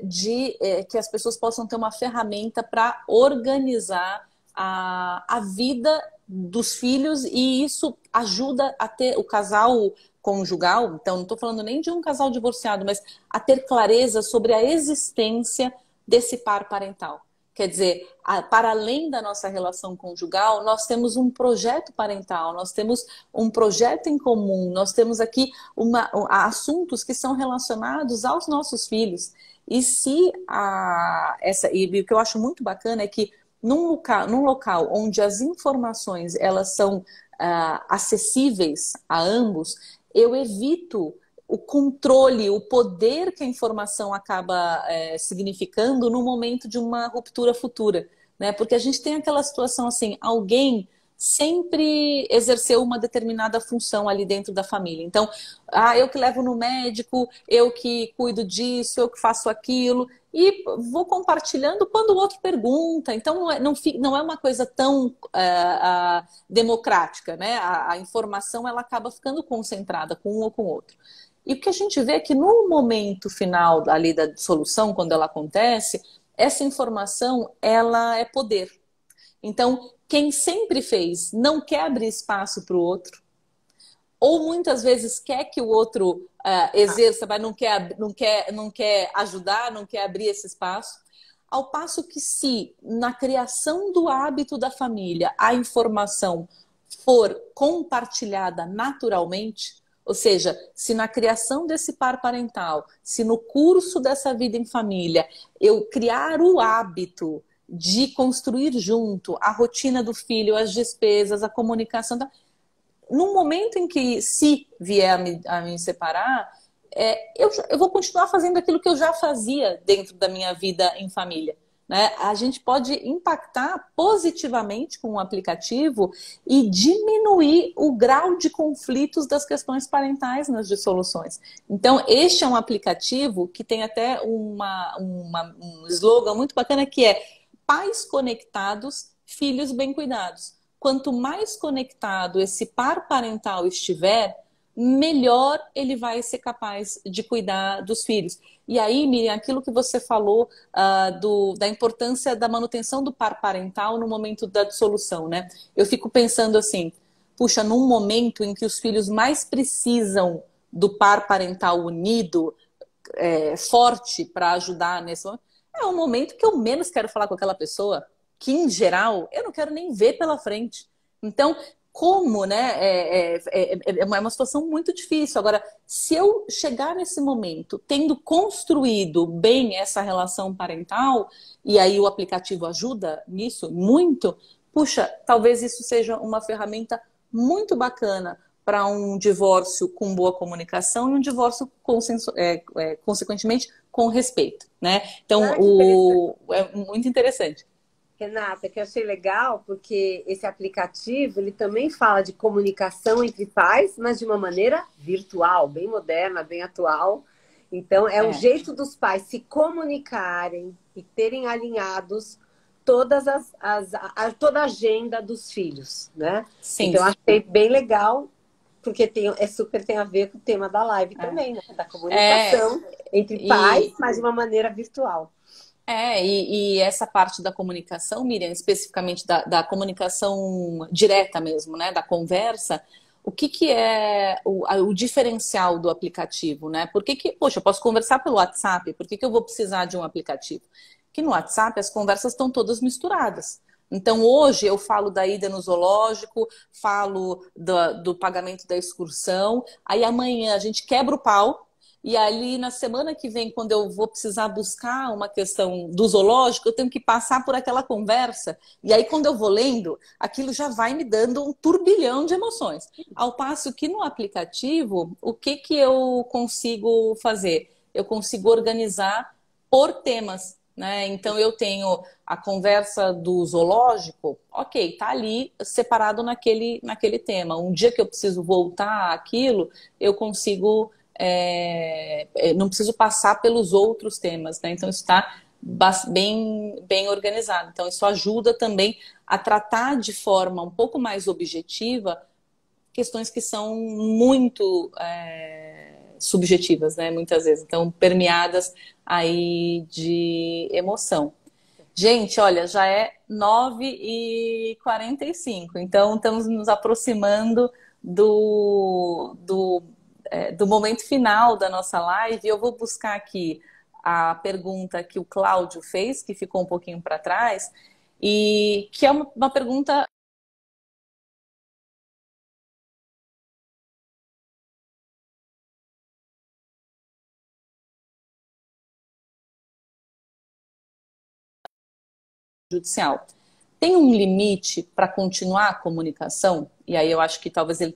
de que as pessoas possam ter uma ferramenta para organizar a vida dos filhos, e isso ajuda a ter o casal conjugal. Então, não estou falando nem de um casal divorciado, mas a ter clareza sobre a existência desse par parental. Quer dizer, para além da nossa relação conjugal, nós temos um projeto parental, nós temos um projeto em comum, nós temos aqui assuntos que são relacionados aos nossos filhos. E e o que eu acho muito bacana é que num local onde as informações elas são acessíveis a ambos, eu evito o controle, o poder que a informação acaba significando no momento de uma ruptura futura, né? Porque a gente tem aquela situação assim, alguém sempre exerceu uma determinada função ali dentro da família. Então, eu que levo no médico, eu que cuido disso, eu que faço aquilo, e vou compartilhando quando o outro pergunta. Então, não é uma coisa tão democrática, né? A informação ela acaba ficando concentrada com um ou com o outro. E o que a gente vê é que no momento final ali da dissolução, quando ela acontece, essa informação ela é poder. Então, quem sempre fez não quer abrir espaço para o outro, ou muitas vezes quer que o outro exerça, mas não quer ajudar, não quer abrir esse espaço. Ao passo que, se na criação do hábito da família a informação for compartilhada naturalmente, ou seja, se na criação desse par parental, se no curso dessa vida em família, eu criar o hábito de construir junto a rotina do filho, as despesas, a comunicação. No momento em que, se vier a me separar, eu vou continuar fazendo aquilo que eu já fazia dentro da minha vida em família, né? A gente pode impactar positivamente com o aplicativo e diminuir o grau de conflitos das questões parentais nas dissoluções. Então, este é um aplicativo que tem até um slogan muito bacana, que é: pais conectados, filhos bem cuidados. Quanto mais conectado esse par parental estiver, melhor ele vai ser capaz de cuidar dos filhos. E aí, Miriam, aquilo que você falou da importância da manutenção do par parental no momento da dissolução, né? Eu fico pensando assim, puxa, num momento em que os filhos mais precisam do par parental unido, forte, para ajudar nesse momento, é um momento que eu menos quero falar com aquela pessoa, que em geral eu não quero nem ver pela frente. Então, como, né, é uma situação muito difícil. Agora, se eu chegar nesse momento tendo construído bem essa relação parental, e aí o aplicativo ajuda nisso muito, puxa, talvez isso seja uma ferramenta muito bacana para um divórcio com boa comunicação e um divórcio consequentemente com respeito, né? Então, é muito interessante. Renata, que eu achei legal, porque esse aplicativo, ele também fala de comunicação entre pais, mas de uma maneira virtual, bem moderna, bem atual. Então, é um jeito dos pais se comunicarem e terem alinhados toda a agenda dos filhos, né? Sim. Então, eu achei bem legal, porque super tem a ver com o tema da live também, né? Da comunicação entre pais, mas de uma maneira virtual. E essa parte da comunicação, Miriam, especificamente da comunicação direta mesmo, né, da conversa, o que é o diferencial do aplicativo, né? Poxa, eu posso conversar pelo WhatsApp, por que eu vou precisar de um aplicativo? Que no WhatsApp as conversas estão todas misturadas. Então, hoje eu falo da ida no zoológico, falo do pagamento da excursão, aí amanhã a gente quebra o pau. E ali, na semana que vem, quando eu vou precisar buscar uma questão do zoológico, eu tenho que passar por aquela conversa. E aí, quando eu vou lendo, aquilo já vai me dando um turbilhão de emoções. Ao passo que no aplicativo, o que eu consigo fazer? Eu consigo organizar por temas, né? Então, eu tenho a conversa do zoológico, ok, tá ali separado naquele tema. Um dia que eu preciso voltar àquilo, eu consigo não preciso passar pelos outros temas, né? Então, isso está bem organizado. Então, isso ajuda também a tratar de forma um pouco mais objetiva questões que são muito subjetivas, né? Muitas vezes. Então, permeadas aí de emoção. Gente, olha, já é 9h45, então estamos nos aproximando do momento final da nossa live. Eu vou buscar aqui a pergunta que o Cláudio fez, que ficou um pouquinho para trás, e que é uma pergunta judicial. Tem um limite para continuar a comunicação? E aí eu acho que talvez ele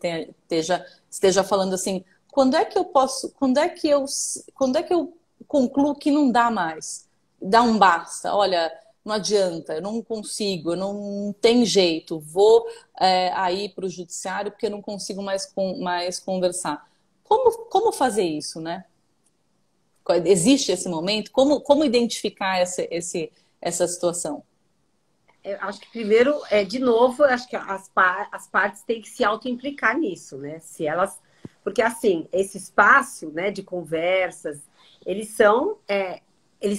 esteja falando assim, quando é que eu posso, quando é que eu concluo que não dá mais? Dá um basta, olha, não adianta, eu não consigo, eu não tem jeito, vou aí para o judiciário porque eu não consigo mais conversar. Como fazer isso, né? Existe esse momento? Como identificar essa situação? Eu acho que primeiro, de novo, eu acho que as partes têm que se autoimplicar nisso, né? Se elas, porque assim, esse espaço, né, de conversas, eles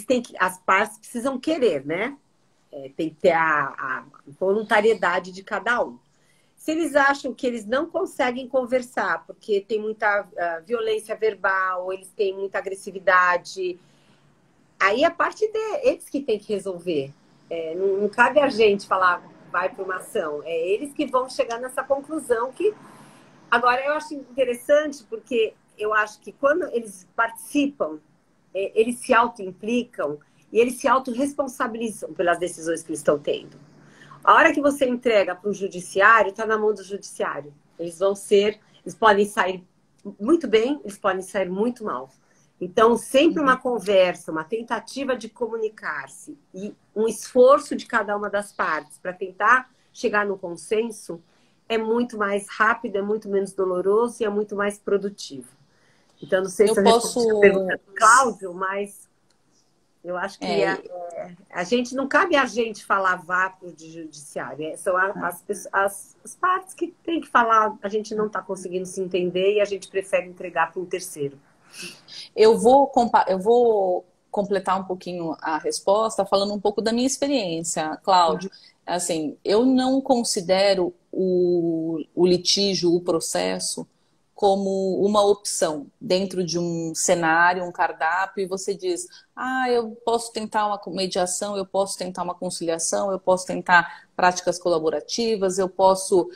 têm que, as partes precisam querer, né? Tem que ter a voluntariedade de cada um. Se eles acham que eles não conseguem conversar porque tem muita violência verbal, eles têm muita agressividade, aí a parte deles que tem que resolver. Não cabe a gente falar, vai para uma ação. É eles que vão chegar nessa conclusão que... Agora, eu acho interessante porque eu acho que quando eles participam, eles se autoimplicam e eles se autorresponsabilizam pelas decisões que eles estão tendo. A hora que você entrega para o judiciário, está na mão do judiciário. Eles podem sair muito bem, eles podem sair muito mal. Então, sempre uma conversa, uma tentativa de comunicar-se e um esforço de cada uma das partes para tentar chegar no consenso é muito mais rápido, é muito menos doloroso e é muito mais produtivo. Então, não sei se eu respondi a pergunta do Cláudio, mas eu acho que a gente não cabe a gente falar vácuo de judiciário. São as partes que tem que falar, a gente não está conseguindo se entender e a gente prefere entregar para um terceiro. Eu vou completar um pouquinho a resposta falando um pouco da minha experiência, Cláudio. Assim, eu não considero o litígio, o processo, como uma opção dentro de um cenário, um cardápio, e você diz, eu posso tentar uma mediação, eu posso tentar uma conciliação, eu posso tentar práticas colaborativas, eu posso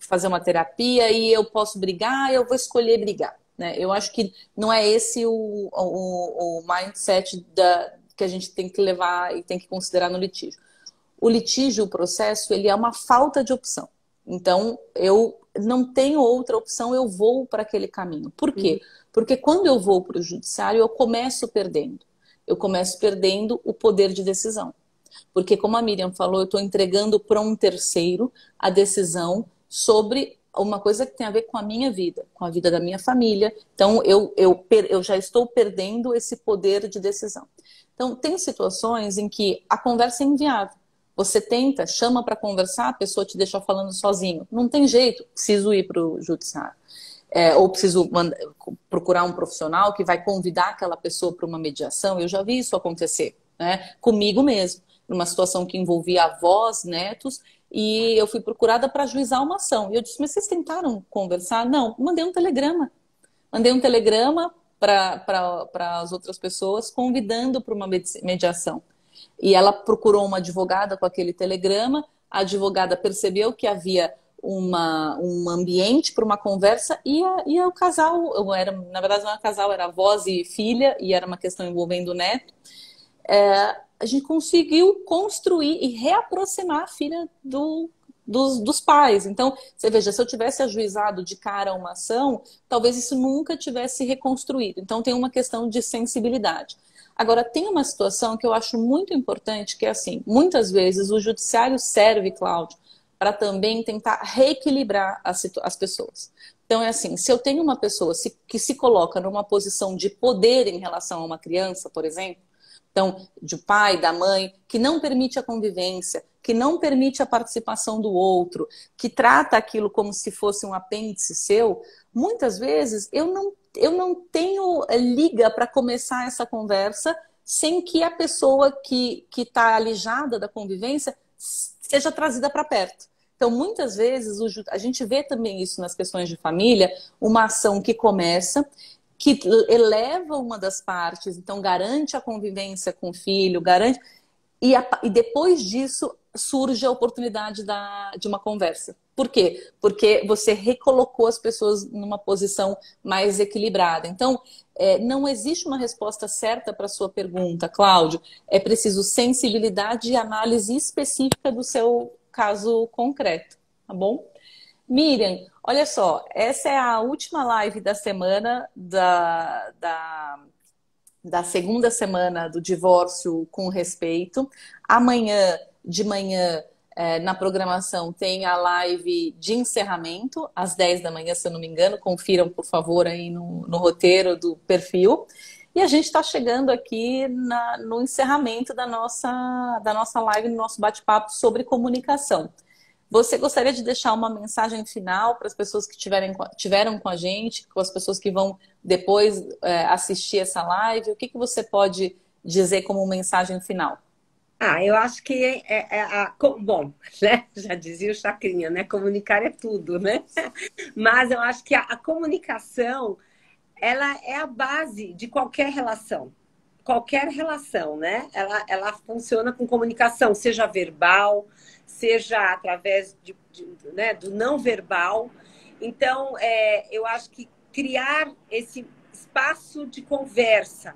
fazer uma terapia e eu posso brigar, eu vou escolher brigar. Né? Eu acho que não é esse o mindset que a gente tem que levar e tem que considerar no litígio. O litígio, o processo, ele é uma falta de opção. Então, eu não tenho outra opção, eu vou para aquele caminho. Por quê? Porque quando eu vou para o judiciário, eu começo perdendo. Eu começo perdendo o poder de decisão. Porque, como a Miriam falou, eu estou entregando para um terceiro a decisão sobre uma coisa que tem a ver com a minha vida, com a vida da minha família. Então, eu já estou perdendo esse poder de decisão. Então, tem situações em que a conversa é inviável. Você tenta, chama para conversar, a pessoa te deixa falando sozinho. Não tem jeito, preciso ir para o judiciário. Ou preciso procurar um profissional que vai convidar aquela pessoa para uma mediação. Eu já vi isso acontecer, né? Comigo mesmo, numa situação que envolvia avós, netos, e eu fui procurada para ajuizar uma ação. E eu disse, mas vocês tentaram conversar? Não, mandei um telegrama. Mandei um telegrama para as outras pessoas, convidando para uma mediação. E ela procurou uma advogada com aquele telegrama, a advogada percebeu que havia um ambiente para uma conversa e o casal, na verdade não era casal, era avós e filha, e era uma questão envolvendo o neto. A gente conseguiu construir e reaproximar a filha dos pais. Então, você veja, se eu tivesse ajuizado de cara uma ação, talvez isso nunca tivesse reconstruído. Então, tem uma questão de sensibilidade. Agora, tem uma situação que eu acho muito importante, que é assim, muitas vezes o judiciário serve, Cláudio, para também tentar reequilibrar as pessoas. Então, é assim, se eu tenho uma pessoa que se coloca numa posição de poder em relação a uma criança, por exemplo, então, de pai, da mãe, que não permite a convivência, que não permite a participação do outro, que trata aquilo como se fosse um apêndice seu, muitas vezes eu não tenho liga para começar essa conversa sem que a pessoa que está alijada da convivência seja trazida para perto. Então, muitas vezes, a gente vê também isso nas questões de família, uma ação que começa, que eleva uma das partes, então garante a convivência com o filho, garante... E depois disso surge a oportunidade de uma conversa. Por quê? Porque você recolocou as pessoas numa posição mais equilibrada. Então, não existe uma resposta certa para a sua pergunta, Cláudio. É preciso sensibilidade e análise específica do seu caso concreto, tá bom? Miriam, olha só, essa é a última live da semana da segunda semana do divórcio com respeito. Amanhã de manhã, na programação, tem a live de encerramento, às 10 da manhã, se eu não me engano. Confiram, por favor, aí no roteiro do perfil. E a gente está chegando aqui no encerramento da nossa live, no nosso bate-papo sobre comunicação. Você gostaria de deixar uma mensagem final para as pessoas que tiveram com a gente, com as pessoas que vão depois assistir essa live? O que você pode dizer como mensagem final? Eu acho que bom, né? Já dizia o Chacrinha, né? Comunicar é tudo, né? Mas eu acho que a comunicação, ela é a base de qualquer relação. Qualquer relação, né? Ela funciona com comunicação, seja verbal, seja através né, do não verbal. Então, eu acho que criar esse espaço de conversa,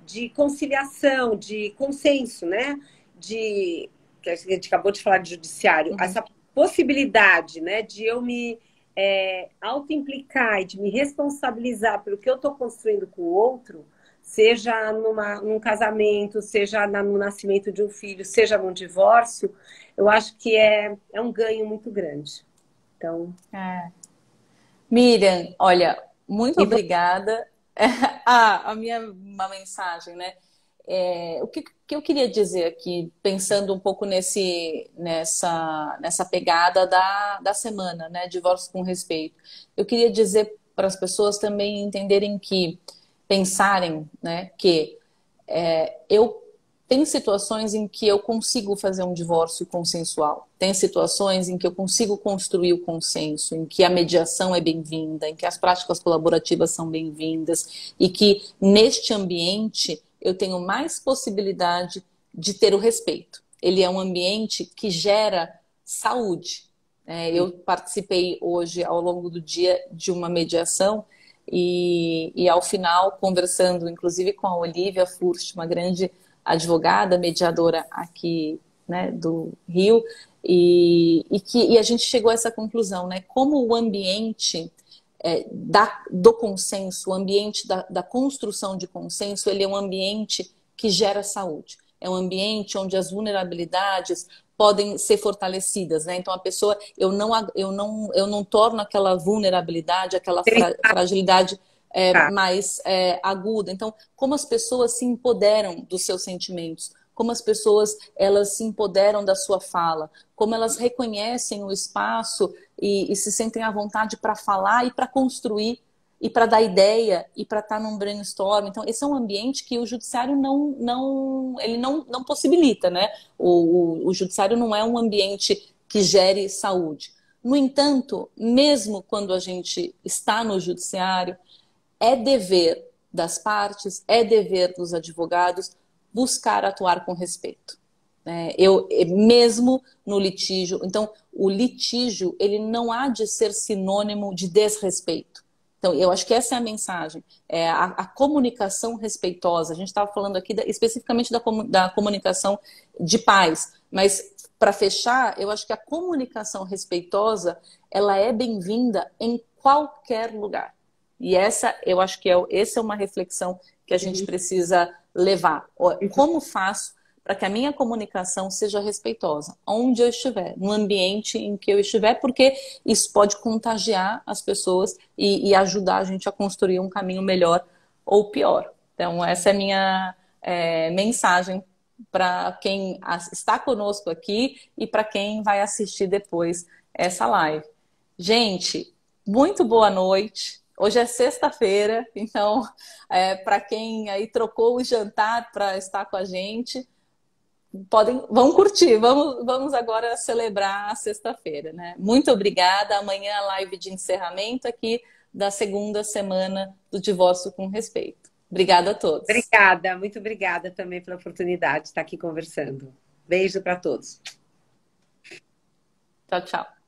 de conciliação, de consenso, né? Que a gente acabou de falar de judiciário, essa possibilidade, né, de eu me auto-implicar e de me responsabilizar pelo que eu estou construindo com o outro, seja num casamento, seja no nascimento de um filho, seja num divórcio, eu acho que é um ganho muito grande. Então... Miriam, olha, muito obrigada. Uma mensagem, né? O que eu queria dizer aqui, pensando um pouco nessa pegada da semana, né? Divórcio com respeito. Eu queria dizer para as pessoas também entenderem pensarem, né, que tem situações em que eu consigo fazer um divórcio consensual. Tem situações em que eu consigo construir o consenso, em que a mediação é bem-vinda, em que as práticas colaborativas são bem-vindas e que neste ambiente eu tenho mais possibilidade de ter o respeito. Ele é um ambiente que gera saúde. Eu participei hoje, ao longo do dia, de uma mediação e ao final, conversando inclusive com a Olivia Furst, uma grande advogada, mediadora aqui, né, do Rio, e a gente chegou a essa conclusão, né? Como o ambiente do consenso, o ambiente da construção de consenso, ele é um ambiente que gera saúde. É um ambiente onde as vulnerabilidades podem ser fortalecidas, né? Então a pessoa, eu não torno aquela vulnerabilidade, aquela fragilidade mais aguda. Então, como as pessoas se empoderam dos seus sentimentos, como as pessoas elas se empoderam da sua fala, como elas reconhecem o espaço e se sentem à vontade para falar e para construir e para dar ideia e para estar num brainstorm. Então, esse é um ambiente que o judiciário não possibilita, né? O judiciário não é um ambiente que gere saúde. No entanto, mesmo quando a gente está no judiciário, é dever das partes, é dever dos advogados buscar atuar com respeito. Mesmo no litígio, então o litígio ele não há de ser sinônimo de desrespeito. Então eu acho que essa é a mensagem, a comunicação respeitosa. A gente estava falando aqui especificamente da comunicação de pais, mas para fechar, eu acho que a comunicação respeitosa ela é bem-vinda em qualquer lugar. E eu acho que essa é uma reflexão que a gente precisa levar. Como faço para que a minha comunicação seja respeitosa, onde eu estiver, no ambiente em que eu estiver, porque isso pode contagiar as pessoas e ajudar a gente a construir um caminho melhor ou pior. Então, essa é a minha mensagem para quem está conosco aqui e para quem vai assistir depois essa live. Gente, muito boa noite. Hoje é sexta-feira, então, para quem aí trocou o jantar para estar com a gente, vão curtir, vamos agora celebrar a sexta-feira, né? Muito obrigada. Amanhã a live de encerramento aqui da segunda semana do Divórcio com Respeito. Obrigada a todos. Obrigada, muito obrigada também pela oportunidade de estar aqui conversando. Beijo para todos. Tchau, tchau.